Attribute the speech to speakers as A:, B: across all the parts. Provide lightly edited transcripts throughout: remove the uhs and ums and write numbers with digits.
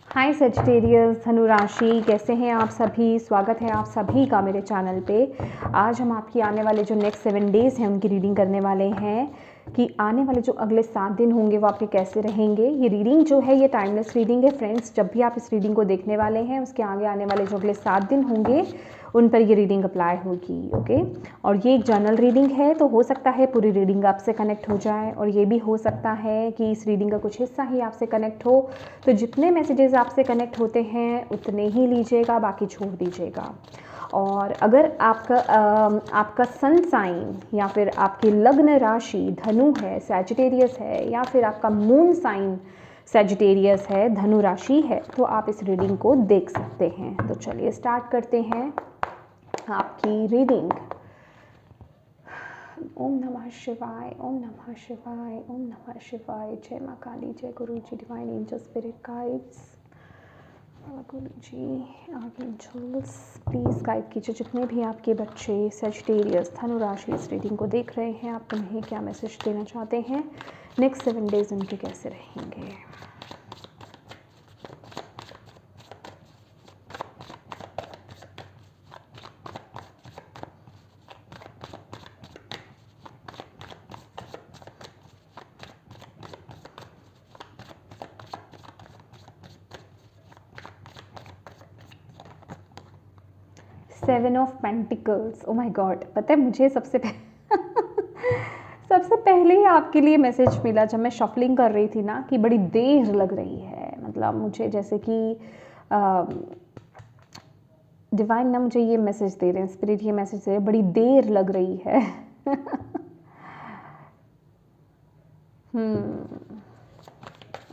A: हाय Sagittarius, धनु राशि, कैसे हैं आप सभी। स्वागत है आप सभी का मेरे चैनल पे। आज हम आपकी आने वाले जो नेक्स्ट 7 डेज़ हैं उनकी रीडिंग करने वाले हैं कि आने वाले जो अगले 7 दिन होंगे वो आपके कैसे रहेंगे। ये रीडिंग जो है ये टाइमलेस रीडिंग है फ्रेंड्स। जब भी आप इस रीडिंग को देखने वाले हैं उसके आगे आने वाले जो अगले 7 दिन होंगे उन पर ये रीडिंग अप्लाई होगी। ओके, और ये एक जनरल रीडिंग है तो हो सकता है पूरी रीडिंग आपसे कनेक्ट हो जाए, और ये भी हो सकता है कि इस रीडिंग का कुछ हिस्सा ही आपसे कनेक्ट हो। तो जितने मैसेजेस आपसे कनेक्ट होते हैं उतने ही लीजिएगा, बाकी छोड़ दीजिएगा। और अगर आपका सन साइन या फिर आपकी लग्न राशि धनु है, सैजिटेरियस है, या फिर आपका मून साइन सैजिटेरियस है, धनु राशि है, तो आप इस रीडिंग को देख सकते हैं। तो चलिए स्टार्ट करते हैं आपकी रीडिंग। ओम नमः शिवाय, ओम नमः शिवाय, ओम नमः शिवाय। जय माँ काली, जय गुरु जी, divine angel, spirit guides, Guru ji, archangels, please guide कीजिए जितने भी आपके बच्चे सैजिटेरियस धनु राशि इस रीडिंग को देख रहे हैं। आप उन्हें क्या मैसेज देना चाहते हैं, नेक्स्ट 7 डेज उनके कैसे रहेंगे। Seven of pentacles, oh my God. पता है मुझे सबसे पहले ही आपके लिए मैसेज मिला जब मैं शफलिंग कर रही थी ना कि बड़ी देर लग रही है। मतलब मुझे जैसे कि डिवाइन ना मुझे ये मैसेज दे रहे हैं, स्पिरिट ये मैसेज दे रहे हैं, बड़ी देर लग रही है।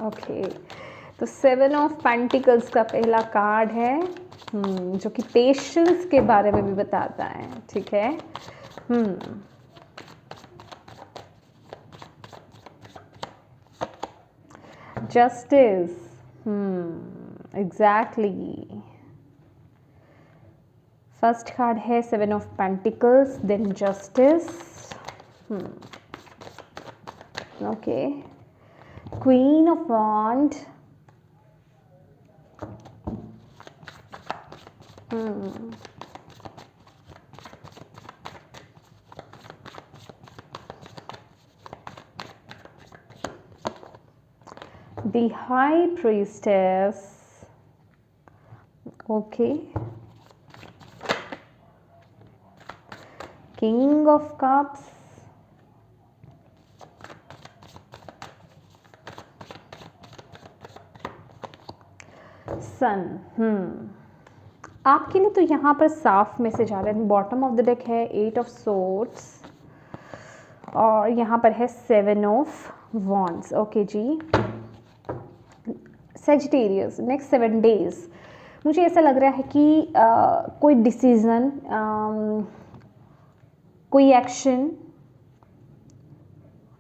A: ओके, तो 7 ऑफ पेंटिकल्स का पहला कार्ड है जो कि पेशेंस के बारे में भी बताता है। ठीक है, जस्टिस, एग्जैक्टली। फर्स्ट कार्ड है 7 of pentacles, then justice. Okay, queen of wand, the high priestess, okay, king of cups, sun। आपके लिए तो यहाँ पर साफ मैसेज आ रहा है। बॉटम ऑफ द डेक है 8 ऑफ सोर्ड्स और यहाँ पर है 7 ऑफ वॉन्ड्स। ओके जी, सैजिटेरियस नेक्स्ट 7 डेज मुझे ऐसा लग रहा है कि कोई डिसीज़न, कोई एक्शन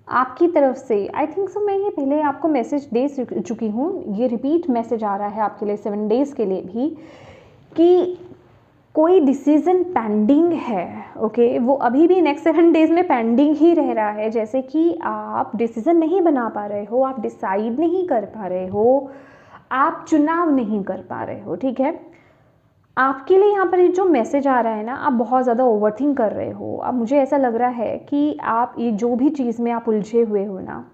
A: आपकी तरफ से, आई थिंक सो मैं ये पहले आपको मैसेज दे चुकी हूँ, ये रिपीट मैसेज आ रहा है आपके लिए 7 डेज़ के लिए भी कि कोई डिसीज़न पेंडिंग है। ओके, वो अभी भी नेक्स्ट 7 डेज़ में पेंडिंग ही रह रहा है। जैसे कि आप डिसीज़न नहीं बना पा रहे हो, आप डिसाइड नहीं कर पा रहे हो, आप चुनाव नहीं कर पा रहे हो। ठीक है, आपके लिए यहाँ पर जो मैसेज आ रहा है ना, आप बहुत ज़्यादा ओवरथिंक कर रहे हो। अब मुझे ऐसा लग रहा है कि आप ये जो भी चीज़ में आप उलझे हुए हो ना,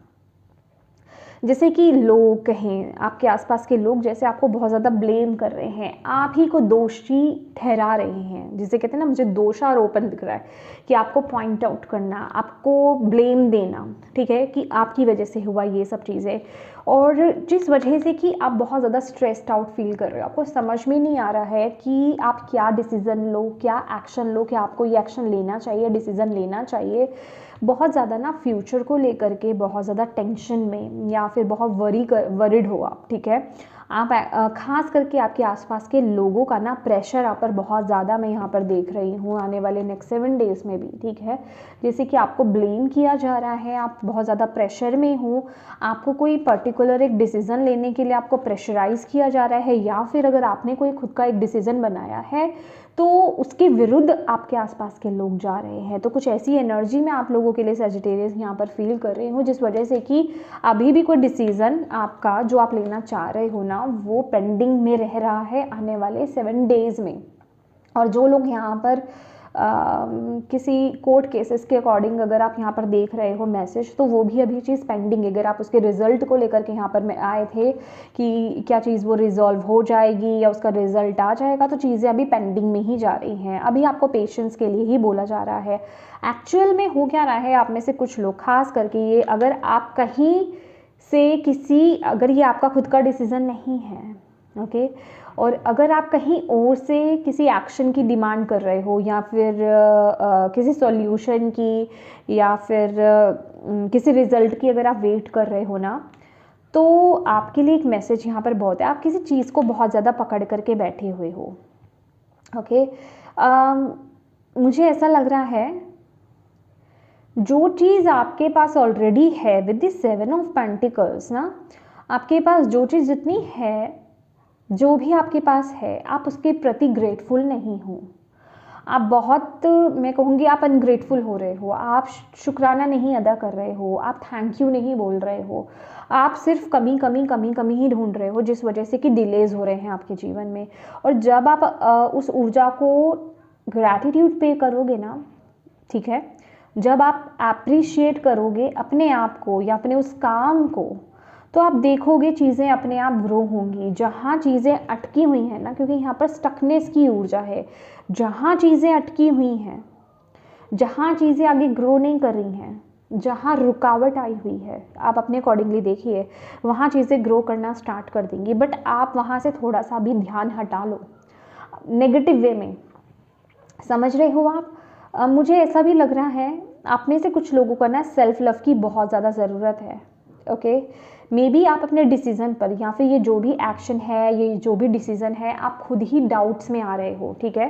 A: जैसे कि लोग कहें, आपके आसपास के लोग जैसे आपको बहुत ज़्यादा ब्लेम कर रहे हैं, आप ही को दोषी ठहरा रहे हैं, जिसे कहते हैं ना, मुझे दोषारोपण दिख रहा है कि आपको पॉइंट आउट करना, आपको ब्लेम देना। ठीक है, कि आपकी वजह से हुआ ये सब चीज़ें, और जिस वजह से कि आप बहुत ज़्यादा स्ट्रेस्ड आउट फील कर रहे हो, आपको समझ में नहीं आ रहा है कि आप क्या डिसीज़न लो, क्या एक्शन लो, क्या आपको ये एक्शन लेना चाहिए, डिसीज़न लेना चाहिए। बहुत ज़्यादा ना फ्यूचर को लेकर के बहुत ज़्यादा टेंशन में या फिर बहुत वरिड हो आप। ठीक है, आप खास करके आपके आसपास के लोगों का ना प्रेशर आप पर बहुत ज़्यादा मैं यहाँ पर देख रही हूँ आने वाले नेक्स्ट 7 डेज़ में भी। ठीक है, जैसे कि आपको ब्लेम किया जा रहा है, आप बहुत ज़्यादा प्रेशर में हो, आपको कोई पर्टिकुलर एक डिसीज़न लेने के लिए आपको प्रेशराइज़ किया जा रहा है, या फिर अगर आपने कोई खुद का एक डिसीज़न बनाया है तो उसके विरुद्ध आपके आसपास के लोग जा रहे हैं। तो कुछ ऐसी एनर्जी में आप लोगों के लिए सजिटेरियस यहाँ पर फील कर रही हूँ, जिस वजह से कि अभी भी कोई डिसीज़न आपका जो आप लेना चाह रहे हो ना, वो पेंडिंग में रह रहा है आने वाले 7 डेज़ में। और जो लोग यहाँ पर किसी कोर्ट केसेस के अकॉर्डिंग अगर आप यहाँ पर देख रहे हो मैसेज, तो वो भी अभी चीज़ पेंडिंग है। अगर आप उसके रिजल्ट को लेकर के यहाँ पर में आए थे कि क्या चीज़ वो रिजॉल्व हो जाएगी या उसका रिजल्ट आ जाएगा, तो चीज़ें अभी पेंडिंग में ही जा रही हैं। अभी आपको पेशेंस के लिए ही बोला जा रहा है। एक्चुअल में हो क्या रहा है, आप में से कुछ लोग, खास करके ये, अगर आप कहीं से अगर ये आपका खुद का डिसीज़न नहीं है, ओके, और अगर आप कहीं और से किसी एक्शन की डिमांड कर रहे हो, या फिर किसी सॉल्यूशन की, या फिर किसी रिजल्ट की अगर आप वेट कर रहे हो ना, तो आपके लिए एक मैसेज यहाँ पर बहुत है। आप किसी चीज़ को बहुत ज़्यादा पकड़ करके बैठे हुए हो, ओके। मुझे ऐसा लग रहा है जो चीज़ आपके पास ऑलरेडी है विद द 7 ऑफ पेंटिकल्स ना, आपके पास जो चीज़ जितनी है, जो भी आपके पास है, आप उसके प्रति ग्रेटफुल नहीं हो। आप बहुत, मैं कहूँगी आप अनग्रेटफुल हो रहे हो, आप शुक्राना नहीं अदा कर रहे हो, आप थैंक यू नहीं बोल रहे हो, आप सिर्फ कमी कमी कमी कमी ही ढूंढ रहे हो, जिस वजह से कि डिलेज हो रहे हैं आपके जीवन में। और जब आप उस ऊर्जा को ग्रैटिट्यूड पे करोगे ना, ठीक है, जब आप अप्रिशिएट करोगे अपने आप को या अपने उस काम को, तो आप देखोगे चीज़ें अपने आप ग्रो होंगी। जहाँ चीज़ें अटकी हुई हैं ना, क्योंकि यहाँ पर स्टकनेस की ऊर्जा है, जहाँ चीज़ें अटकी हुई हैं, जहाँ चीज़ें आगे ग्रो नहीं कर रही हैं, जहाँ रुकावट आई हुई है, आप अपने अकॉर्डिंगली देखिए, वहाँ चीज़ें ग्रो करना स्टार्ट कर देंगी। बट आप वहाँ से थोड़ा सा भी ध्यान हटा लो, नेगेटिव वे में, समझ रहे हो आप। मुझे ऐसा भी लग रहा है आप में से कुछ लोगों को ना सेल्फ लव की बहुत ज़्यादा ज़रूरत है, ओके। मे बी आप अपने डिसीज़न पर, या फिर ये जो भी एक्शन है, ये जो भी डिसीज़न है, आप खुद ही डाउट्स में आ रहे हो, ठीक है।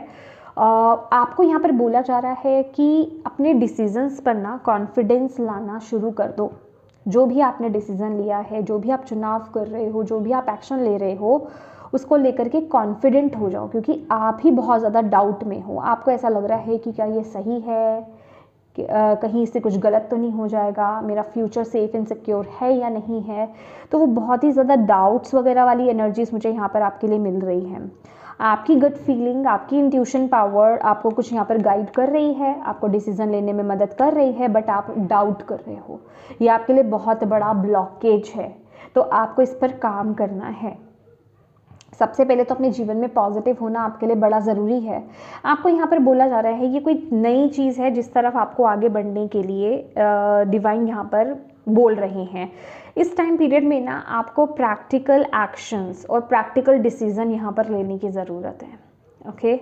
A: आपको यहाँ पर बोला जा रहा है कि अपने डिसीजंस पर ना कॉन्फिडेंस लाना शुरू कर दो। जो भी आपने डिसीज़न लिया है, जो भी आप चुनाव कर रहे हो, जो भी आप एक्शन ले रहे हो, उसको लेकर के कॉन्फिडेंट हो जाओ, क्योंकि आप ही बहुत ज़्यादा डाउट में हो। आपको ऐसा लग रहा है कि क्या ये सही है, कि कहीं इससे कुछ गलत तो नहीं हो जाएगा, मेरा फ्यूचर सेफ एंड सिक्योर है या नहीं है। तो वो बहुत ही ज़्यादा डाउट्स वगैरह वाली एनर्जीज मुझे यहाँ पर आपके लिए मिल रही हैं। आपकी गट फीलिंग, आपकी इंट्यूशन पावर आपको कुछ यहाँ पर गाइड कर रही है, आपको डिसीजन लेने में मदद कर रही है, बट आप डाउट कर रहे हो। ये आपके लिए बहुत बड़ा ब्लॉकेज है, तो आपको इस पर काम करना है। सबसे पहले तो अपने जीवन में पॉजिटिव होना आपके लिए बड़ा ज़रूरी है। आपको यहाँ पर बोला जा रहा है ये कोई नई चीज़ है जिस तरफ आपको आगे बढ़ने के लिए डिवाइन यहाँ पर बोल रहे हैं। इस टाइम पीरियड में ना आपको प्रैक्टिकल एक्शंस और प्रैक्टिकल डिसीज़न यहाँ पर लेने की ज़रूरत है, okay.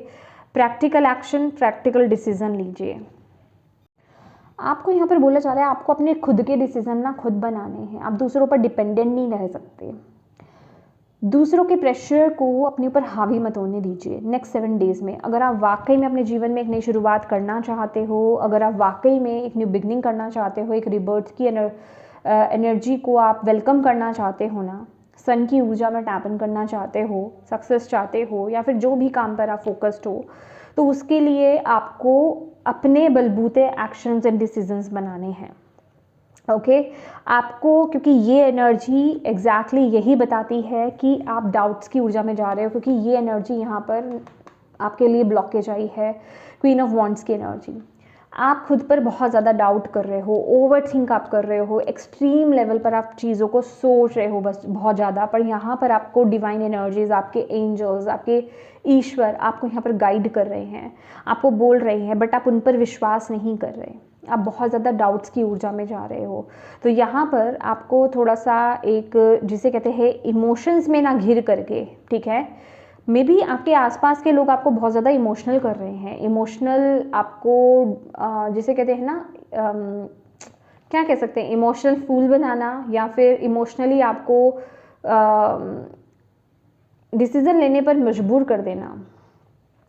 A: Practical action, practical decision लीजिए। आपको यहाँ पर बोला जा रहा है आपको अपने खुद के डिसीज़न ना खुद बनाने हैं। आप दूसरों पर डिपेंडेंट नहीं रह सकते। दूसरों के प्रेशर को अपने ऊपर हावी मत होने दीजिए नेक्स्ट 7 डेज़ में। अगर आप वाकई में अपने जीवन में एक नई शुरुआत करना चाहते हो, अगर आप वाकई में एक न्यू बिगनिंग करना चाहते हो, एक रिबर्थ की एनर्जी को आप वेलकम करना चाहते हो ना, सन की ऊर्जा में टैप इन करना चाहते हो, सक्सेस चाहते हो, या फिर जो भी काम पर आप फोकस्ड हो, तो उसके लिए आपको अपने बलबूते एक्शंस एंड डिसीजंस बनाने हैं, ओके। आपको, क्योंकि ये एनर्जी एग्जैक्टली यही बताती है कि आप डाउट्स की ऊर्जा में जा रहे हो, क्योंकि ये एनर्जी यहाँ पर आपके लिए ब्लॉकेज आई है, क्वीन ऑफ वॉन्ड्स की एनर्जी। आप खुद पर बहुत ज़्यादा डाउट कर रहे हो, ओवर थिंक आप कर रहे हो, एक्सट्रीम लेवल पर आप चीज़ों को सोच रहे हो बस बहुत ज़्यादा। पर यहाँ पर आपको डिवाइन एनर्जीज, आपके एंजल्स, आपके ईश्वर आपको यहाँ पर गाइड कर रहे हैं, आपको बोल रहे हैं, बट आप उन पर विश्वास नहीं कर रहे। आप बहुत ज़्यादा डाउट्स की ऊर्जा में जा रहे हो। तो यहाँ पर आपको थोड़ा सा एक, जिसे कहते हैं इमोशंस में ना घिर करके, ठीक है, मे बी आपके आसपास के लोग आपको बहुत ज़्यादा इमोशनल कर रहे हैं। इमोशनल आपको जिसे कहते हैं ना, क्या कह सकते हैं, इमोशनल फूल बनाना, या फिर इमोशनली आपको डिसीज़न लेने पर मजबूर कर देना,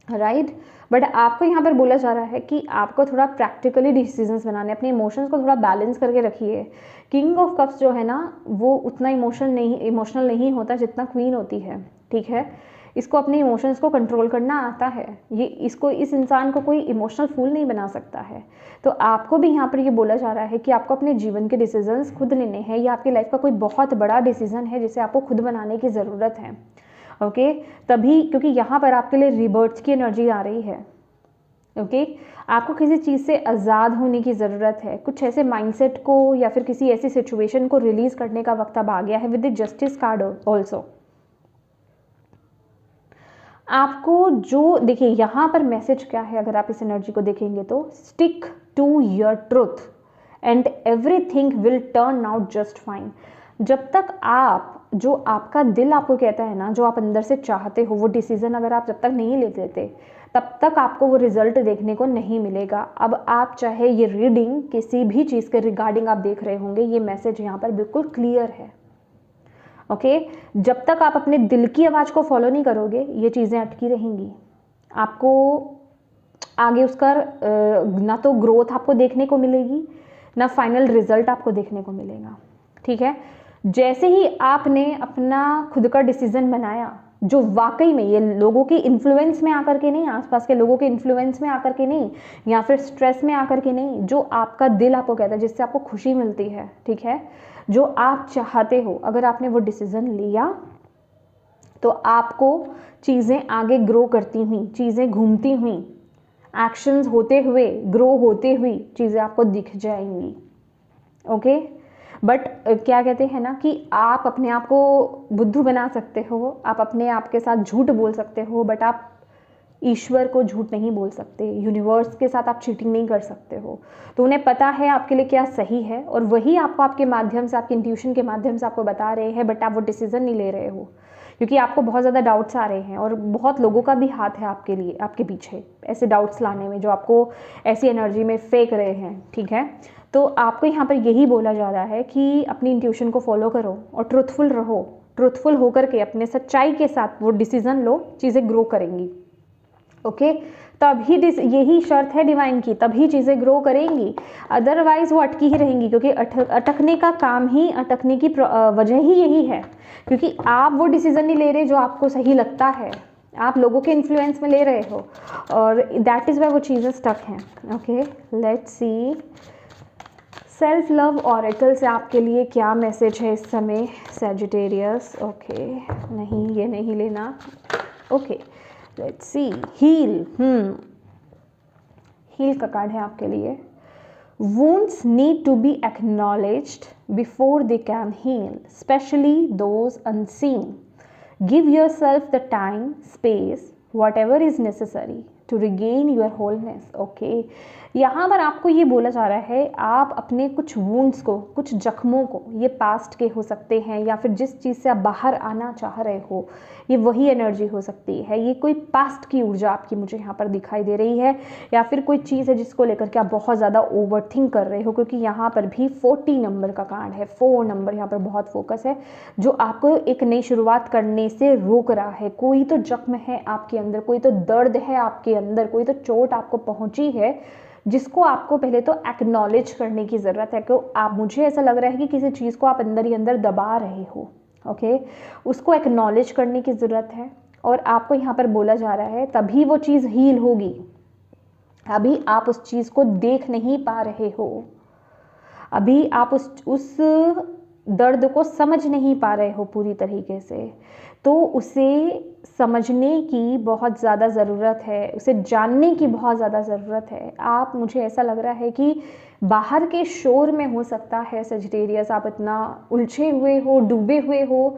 A: राइट। बट आपको यहाँ पर बोला जा रहा है कि आपको थोड़ा प्रैक्टिकली डिसीजंस बनाने, अपने इमोशंस को थोड़ा बैलेंस करके रखिए। किंग ऑफ कप्स जो है ना, वो उतना इमोशनल नहीं होता जितना क्वीन होती है, ठीक है। इसको अपने इमोशंस को कंट्रोल करना आता है, ये इस इंसान को कोई इमोशनल फूल नहीं बना सकता है। तो आपको भी यहाँ पर ये बोला जा रहा है कि आपको अपने जीवन के डिसीजंस खुद लेने हैं, या आपकी लाइफ का कोई बहुत बड़ा डिसीजन है जिसे आपको खुद बनाने की ज़रूरत है। ओके, तभी, क्योंकि यहाँ पर आपके लिए रिबर्थ की एनर्जी आ रही है। ओके, आपको किसी चीज़ से आज़ाद होने की ज़रूरत है, कुछ ऐसे माइंडसेट को या फिर किसी ऐसी सिचुएशन को रिलीज़ करने का वक्त अब आ गया है। With the justice card also आपको जो, देखिए यहाँ पर मैसेज क्या है, अगर आप इस एनर्जी को देखेंगे तो stick to your truth and everything will turn out just fine. जब तक आप, जो आपका दिल आपको कहता है ना, जो आप अंदर से चाहते हो, वो डिसीजन अगर आप जब तक नहीं ले लेते तब तक आपको वो रिजल्ट देखने को नहीं मिलेगा। अब आप चाहे ये रीडिंग किसी भी चीज़ के रिगार्डिंग आप देख रहे होंगे, ये मैसेज यहाँ पर बिल्कुल क्लियर है। ओके, जब तक आप अपने दिल की आवाज़ को फॉलो नहीं करोगे, ये चीज़ें अटकी रहेंगी। आपको आगे उसका ना तो ग्रोथ आपको देखने को मिलेगी, ना फाइनल रिजल्ट आपको देखने को मिलेगा। ठीक है, जैसे ही आपने अपना खुद का डिसीजन बनाया, जो वाकई में ये लोगों के इन्फ्लुएंस में आकर के नहीं, आसपास के लोगों के इन्फ्लुएंस में आकर के नहीं, या फिर स्ट्रेस में आकर के नहीं, जो आपका दिल आपको कहता है, जिससे आपको खुशी मिलती है, ठीक है, जो आप चाहते हो, अगर आपने वो डिसीजन लिया तो आपको चीज़ें आगे ग्रो करती हुई, चीज़ें घूमती हुई, एक्शंस होते हुए, ग्रो होते हुई चीज़ें आपको दिख जाएंगी। ओके, बट क्या कहते हैं ना कि आप अपने आप को बुद्धू बना सकते हो, आप अपने आप के साथ झूठ बोल सकते हो, बट आप ईश्वर को झूठ नहीं बोल सकते, यूनिवर्स के साथ आप चीटिंग नहीं कर सकते हो। तो उन्हें पता है आपके लिए क्या सही है, और वही आपको आपके माध्यम से, आपके इंट्यूशन के माध्यम से आपको बता रहे हैं, बट आप वो डिसीजन नहीं ले रहे हो, क्योंकि आपको बहुत ज़्यादा डाउट्स आ रहे हैं, और बहुत लोगों का भी हाथ है आपके लिए, आपके पीछे ऐसे डाउट्स लाने में, जो आपको ऐसी एनर्जी में फेंक रहे हैं। ठीक है, तो आपको यहाँ पर यही बोला जा रहा है कि अपनी इंट्यूशन को फॉलो करो और ट्रुथफुल रहो। ट्रुथफुल होकर के अपने सच्चाई के साथ वो डिसीजन लो, चीज़ें ग्रो करेंगी। ओके, तभी यही शर्त है डिवाइन की, तभी चीज़ें ग्रो करेंगी, अदरवाइज वो अटकी ही रहेंगी। क्योंकि अटकने का काम ही, अटकने की वजह ही यही है, क्योंकि आप वो डिसीजन नहीं ले रहे जो आपको सही लगता है, आप लोगों के इन्फ्लुएंस में ले रहे हो, और दैट इज़ वाई वो चीज़ें स्टक हैं। Okay, let's C self love oracle से आपके लिए क्या मैसेज है इस समय, सैजिटेरियस। ओके, नहीं, ये नहीं लेना। Okay, let's see heal. Heal का कार्ड है आपके लिए। wounds need to be acknowledged before they can heal, especially those unseen. Give yourself the time, space, whatever is necessary to regain your wholeness. Okay, यहाँ पर आपको ये बोला जा रहा है, आप अपने कुछ वुंड्स को, कुछ जख्मों को, ये पास्ट के हो सकते हैं, या फिर जिस चीज़ से आप बाहर आना चाह रहे हो, ये वही एनर्जी हो सकती है। ये कोई पास्ट की ऊर्जा आपकी मुझे यहाँ पर दिखाई दे रही है, या फिर कोई चीज़ है जिसको लेकर के आप बहुत ज़्यादा ओवरथिंक कर रहे हो, क्योंकि यहाँ पर भी 40 नंबर का कार्ड है। 4 नंबर यहाँ पर बहुत फोकस है, जो आपको एक नई शुरुआत करने से रोक रहा है। कोई तो जख्म है आपके अंदर, कोई तो दर्द है आपके अंदर, कोई तो चोट आपको पहुँची है, जिसको आपको पहले तो एक्नॉलेज करने की ज़रूरत है। कि आप, मुझे ऐसा लग रहा है कि किसी चीज़ को आप अंदर ही अंदर दबा रहे हो। ओके, उसको एक्नॉलेज करने की ज़रूरत है, और आपको यहाँ पर बोला जा रहा है तभी वो चीज़ हील होगी। अभी आप उस चीज़ को देख नहीं पा रहे हो, अभी आप उस दर्द को समझ नहीं पा रहे हो पूरी तरीके से, तो उसे समझने की बहुत ज़्यादा ज़रूरत है, उसे जानने की बहुत ज़्यादा ज़रूरत है। आप, मुझे ऐसा लग रहा है कि बाहर के शोर में हो सकता है सजिटेरियस, आप इतना उलझे हुए हो, डूबे हुए हो,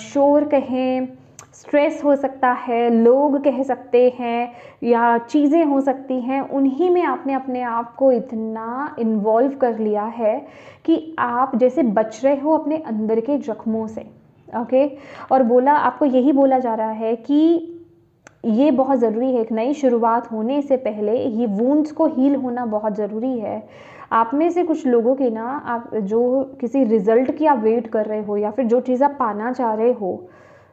A: शोर कहें, स्ट्रेस हो सकता है, लोग कह सकते हैं, या चीज़ें हो सकती हैं, उन्हीं में आपने अपने आप को इतना इन्वॉल्व कर लिया है कि आप जैसे बच रहे हो अपने अंदर के जख्मों से। ओके, और आपको यही बोला जा रहा है कि ये बहुत ज़रूरी है, एक नई शुरुआत होने से पहले ये वुंड्स को हील होना बहुत ज़रूरी है। आप में से कुछ लोगों के ना, आप जो किसी रिज़ल्ट की आप वेट कर रहे हो, या फिर जो चीज़ आप पाना चाह रहे हो,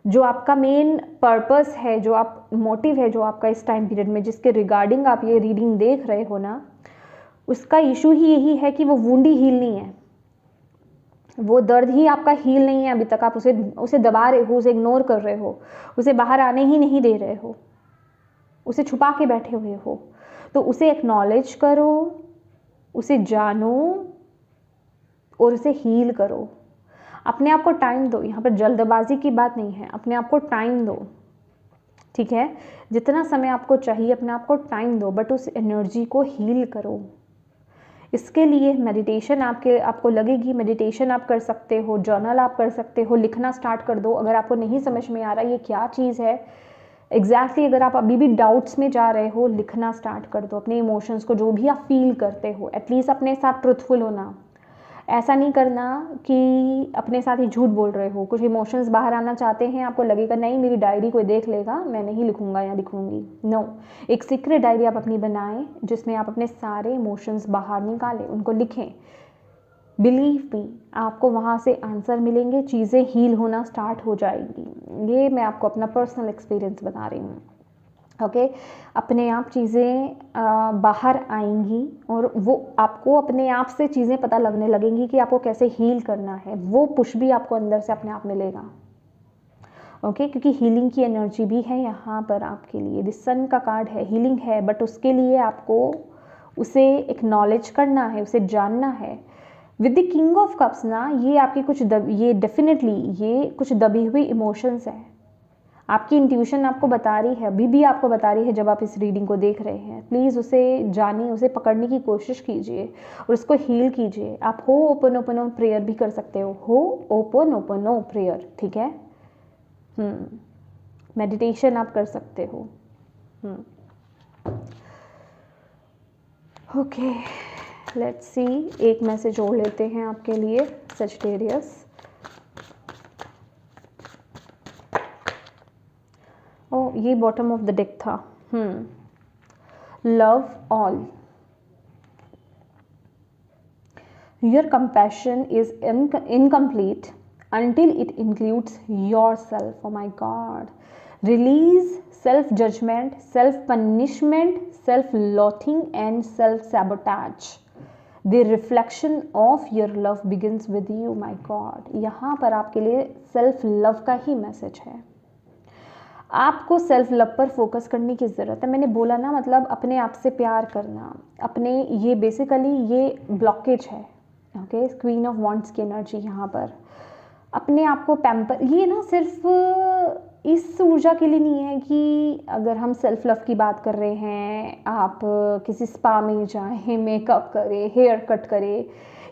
A: जो आपका मेन पर्पस है, जो आप मोटिव है, जो आपका इस टाइम पीरियड में जिसके रिगार्डिंग आप ये रीडिंग देख रहे हो ना, उसका इशू ही यही है कि वो वुंड ही हील नहीं है। वो दर्द ही आपका हील नहीं है अभी तक, आप उसे दबा रहे हो, उसे इग्नोर कर रहे हो, उसे बाहर आने ही नहीं दे रहे हो, उसे छुपा के बैठे हुए हो। तो उसे एक्नॉलेज करो, उसे जानो और उसे हील करो। अपने आप को टाइम दो, यहाँ पर जल्दबाजी की बात नहीं है, अपने आप को टाइम दो, ठीक है। जितना समय आपको चाहिए अपने आप को टाइम दो, बट उस एनर्जी को हील करो। इसके लिए मेडिटेशन आपको लगेगी, मेडिटेशन आप कर सकते हो, जर्नल आप कर सकते हो, लिखना स्टार्ट कर दो। अगर आपको नहीं समझ में आ रहा ये क्या चीज़ है एग्जैक्टली, अगर आप अभी भी डाउट्स में जा रहे हो, लिखना स्टार्ट कर दो अपने इमोशंस को, जो भी आप फील करते हो। एटलीस्ट अपने साथ ट्रुथफुल होना, ऐसा नहीं करना कि अपने साथ ही झूठ बोल रहे हो। कुछ इमोशंस बाहर आना चाहते हैं, आपको लगेगा नहीं मेरी डायरी कोई देख लेगा, मैं नहीं लिखूंगा या लिखूंगी। नो, एक सीक्रेट डायरी आप अपनी बनाएं जिसमें आप अपने सारे इमोशंस बाहर निकालें, उनको लिखें। बिलीव मी, आपको वहाँ से आंसर मिलेंगे, चीज़ें हील होना स्टार्ट हो जाएंगी। ये मैं आपको अपना पर्सनल एक्सपीरियंस बता रही हूँ। ओके, अपने आप चीज़ें बाहर आएंगी और वो आपको अपने आप से चीज़ें पता लगने लगेंगी कि आपको कैसे हील करना है। वो पुश भी आपको अंदर से अपने आप मिलेगा। ओके, क्योंकि हीलिंग की एनर्जी भी है यहाँ पर आपके लिए। दिस सन का कार्ड है, हीलिंग है, बट उसके लिए आपको उसे एक्नॉलेज करना है, उसे जानना है। With the king of cups ना, ये आपकी ये डेफिनेटली ये कुछ दबी हुई इमोशंस है। आपकी इंट्यूशन आपको बता रही है, अभी भी आपको बता रही है जब आप इस रीडिंग को देख रहे हैं। प्लीज़ उसे जानिए, उसे पकड़ने की कोशिश कीजिए और उसको हील कीजिए। आप हो ओपन प्रेयर भी कर सकते हो ओपन प्रेयर, ठीक है। मेडिटेशन आप कर सकते हो। ओके, लेट्स सी, एक मैसेज और लेते हैं आपके लिए सजिटेरियस। ओ, ये बॉटम ऑफ द डेक था। Love all, your compassion is incomplete until it includes yourself. Oh my God. Release self-judgment, self-punishment, self-loathing and self-sabotage. The reflection of your love begins with you. My God. यहाँ पर आपके लिए self love का ही message है। आपको self love पर focus करने की ज़रूरत है। मैंने बोला ना, मतलब अपने आप से प्यार करना, अपने ये बेसिकली ये ब्लॉकेज है। ओके, क्वीन ऑफ वॉन्ड्स की एनर्जी यहाँ पर। अपने आप को पैम्पर, ये ना सिर्फ इस ऊर्जा के लिए नहीं है कि अगर हम सेल्फ लव की बात कर रहे हैं, आप किसी स्पा में जाएं, मेकअप करें, हेयर कट करें,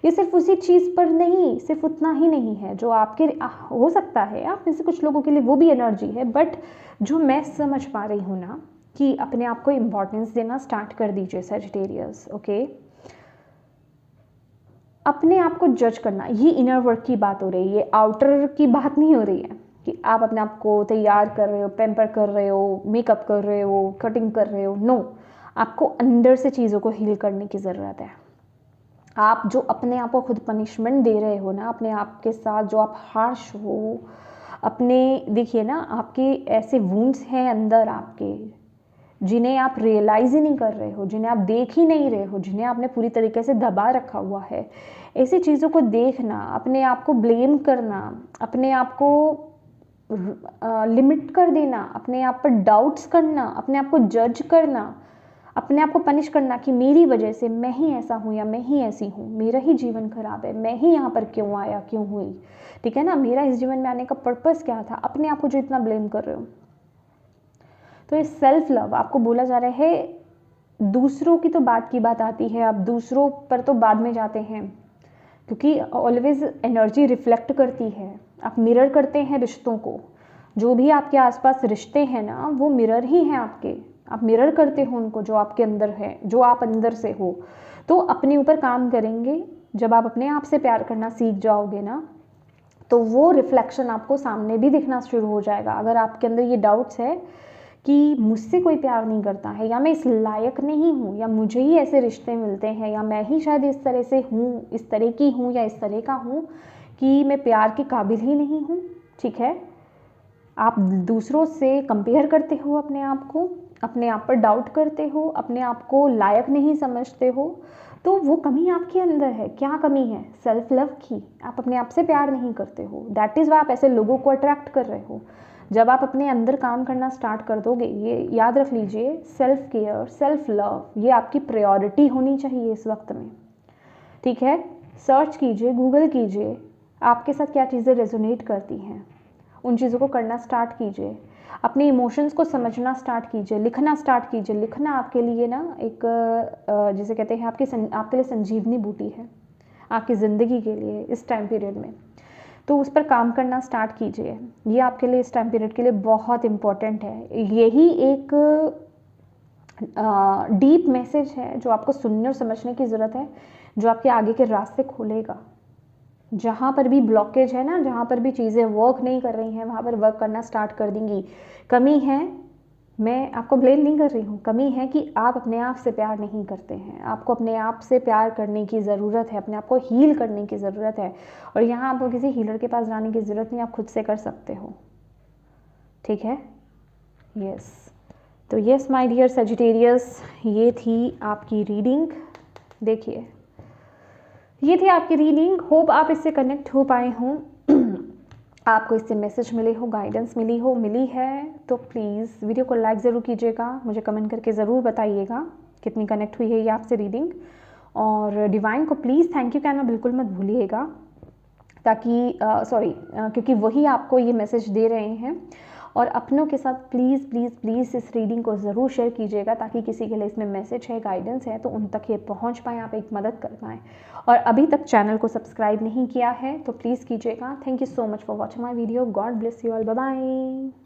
A: ये सिर्फ उसी चीज़ पर नहीं, सिर्फ उतना ही नहीं है जो आपके हो सकता है। आप में से कुछ लोगों के लिए वो भी एनर्जी है, बट जो मैं समझ पा रही हूँ ना, कि अपने आप को इम्पॉर्टेंस देना स्टार्ट कर दीजिए सजिटेरियस। ओके, अपने आप को जज करना, ये इनर वर्क की बात हो रही है, ये आउटर की बात नहीं हो रही है कि आप अपने आप को तैयार कर रहे हो, पैम्पर कर रहे हो, मेकअप कर रहे हो, कटिंग कर रहे हो। नो, आपको अंदर से चीज़ों को हील करने की ज़रूरत है। आप जो अपने आप को खुद पनिशमेंट दे रहे हो ना, अपने आप के साथ जो आप हार्श हो, अपने देखिए ना, आपके ऐसे वुंड्स हैं अंदर आपके, जिन्हें आप रियलाइज़ ही नहीं कर रहे हो, जिन्हें आप देख ही नहीं रहे हो, जिन्हें आपने पूरी तरीके से दबा रखा हुआ है। ऐसी चीज़ों को देखना, अपने आप को ब्लेम करना, अपने आप को लिमिट कर देना, अपने आप पर डाउट्स करना, अपने आप को जज करना, अपने आप को पनिश करना कि मेरी वजह से मैं ही ऐसा हूँ या मैं ही ऐसी हूँ, मेरा ही जीवन खराब है, मैं ही यहाँ पर क्यों आया, क्यों हुई, ठीक है ना, मेरा इस जीवन में आने का पर्पस क्या था। अपने आप को जो इतना ब्लेम कर रहे हो, तो ये सेल्फ लव आपको बोला जा रहा है। दूसरों की तो बात की बात आती है, आप दूसरों पर तो बाद में जाते हैं, क्योंकि ऑलवेज एनर्जी रिफ्लेक्ट करती है। आप मिरर करते हैं रिश्तों को, जो भी आपके आसपास रिश्ते हैं ना, वो मिरर ही हैं आपके। आप मिरर करते हो उनको, जो आपके अंदर है, जो आप अंदर से हो। तो अपने ऊपर काम करेंगे, जब आप अपने आप से प्यार करना सीख जाओगे ना, तो वो रिफ्लेक्शन आपको सामने भी दिखना शुरू हो जाएगा। अगर आपके अंदर ये डाउट्स है कि मुझसे कोई प्यार नहीं करता है, या मैं इस लायक नहीं हूँ, या मुझे ही ऐसे रिश्ते मिलते हैं, या मैं ही शायद इस तरह से हूँ, इस तरह की हूँ, या इस तरह का हूँ कि मैं प्यार के काबिल ही नहीं हूँ, ठीक है, आप दूसरों से कंपेयर करते हो अपने आप को, अपने आप पर डाउट करते हो, अपने आप को लायक नहीं समझते हो, तो वो कमी आपके अंदर है। क्या कमी है? सेल्फ लव की। आप अपने आप से प्यार नहीं करते हो, दैट इज़ वाई आप ऐसे लोगों को अट्रैक्ट कर रहे हो। जब आप अपने अंदर काम करना स्टार्ट कर दोगे, ये याद रख लीजिए, सेल्फ केयर, सेल्फ लव, ये आपकी प्रायोरिटी होनी चाहिए इस वक्त में, ठीक है। सर्च कीजिए, गूगल कीजिए, आपके साथ क्या चीज़ें रेजोनेट करती हैं, उन चीज़ों को करना स्टार्ट कीजिए। अपने इमोशंस को समझना स्टार्ट कीजिए, लिखना स्टार्ट कीजिए। लिखना आपके लिए ना एक जिसे कहते हैं आपके लिए संजीवनी बूटी है आपकी ज़िंदगी के लिए इस टाइम पीरियड में। तो उस पर काम करना स्टार्ट कीजिए, ये आपके लिए इस टाइम पीरियड के लिए बहुत इम्पॉर्टेंट है। यही एक डीप मैसेज है जो आपको सुनने और समझने की ज़रूरत है, जो आपके आगे के रास्ते खोलेगा। जहाँ पर भी ब्लॉकेज है ना, जहाँ पर भी चीज़ें वर्क नहीं कर रही हैं, वहाँ पर वर्क करना स्टार्ट कर देंगी। कमी है, मैं आपको ब्लेम नहीं कर रही हूँ, कमी है कि आप अपने आप से प्यार नहीं करते हैं। आपको अपने आप से प्यार करने की ज़रूरत है, अपने आप को हील करने की ज़रूरत है। और यहाँ आपको किसी हीलर के पास जाने की ज़रूरत नहीं, आप खुद से कर सकते हो, ठीक है। यस, तो यस माय डियर सजिटेरियस, ये थी आपकी रीडिंग। देखिए, ये थी आपकी रीडिंग। होप आप इससे कनेक्ट हो पाए हों, आपको इससे मैसेज मिले हो, गाइडेंस मिली है तो प्लीज़ वीडियो को लाइक ज़रूर कीजिएगा, मुझे कमेंट करके ज़रूर बताइएगा कितनी कनेक्ट हुई है ये आपसे रीडिंग। और डिवाइन को प्लीज़ थैंक यू कहना बिल्कुल मत भूलिएगा, ताकि क्योंकि वही आपको ये मैसेज दे रहे हैं। और अपनों के साथ प्लीज़ प्लीज़ प्लीज़ इस रीडिंग को ज़रूर शेयर कीजिएगा, ताकि किसी के लिए इसमें मैसेज है, गाइडेंस है, तो उन तक ये पहुंच पाएँ, आप एक मदद कर पाएँ। और अभी तक चैनल को सब्सक्राइब नहीं किया है तो प्लीज़ कीजिएगा। Thank you so much for watching my video. God bless you all, bye bye.